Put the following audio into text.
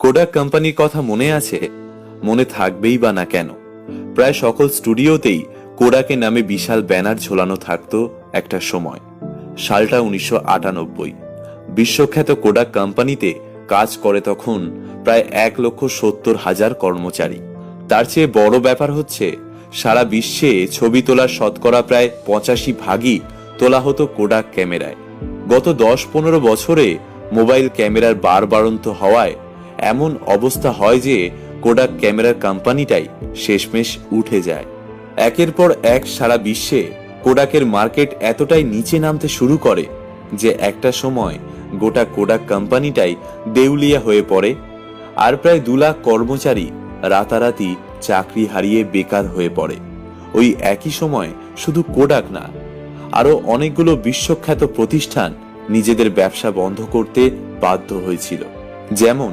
Kodak কোম্পানির কথা মনে আছে? মনে থাকবেই বা না কেন, প্রায় সকল স্টুডিওতেই কোডাকের নামে বিশাল ব্যানার ঝোলানো থাকতো একটা সময়। সালটা 1998। বিশ্বখ্যাত কোডাক কোম্পানিতে কাজ করে তখন প্রায় 1,70,000 কর্মচারী। তার চেয়ে বড় ব্যাপার হচ্ছে, সারা বিশ্বে ছবি তোলার শতকরা প্রায় 85 তোলা হতো কোডাক ক্যামেরায়। গত 10-15 বছরে মোবাইল ক্যামেরার বাড়ন্ত হওয়ায় এমন অবস্থা হয় যে কোডাক ক্যামেরার কোম্পানিটাই শেষমেশ উঠে যায়। একের পর এক সারা বিশ্বে কোডাকের মার্কেট এতটাই নিচে নামতে শুরু করে যে একটা সময় গোটা কোডাক কোম্পানিটাই দেউলিয়া হয়ে পড়ে, আর প্রায় 2 লাখ কর্মচারী রাতারাতি চাকরি হারিয়ে বেকার হয়ে পড়ে। ওই একই সময় শুধু কোডাক না, আরো অনেকগুলো বিশ্বখ্যাত প্রতিষ্ঠান নিজেদের ব্যবসা বন্ধ করতে বাধ্য হয়েছিল। যেমন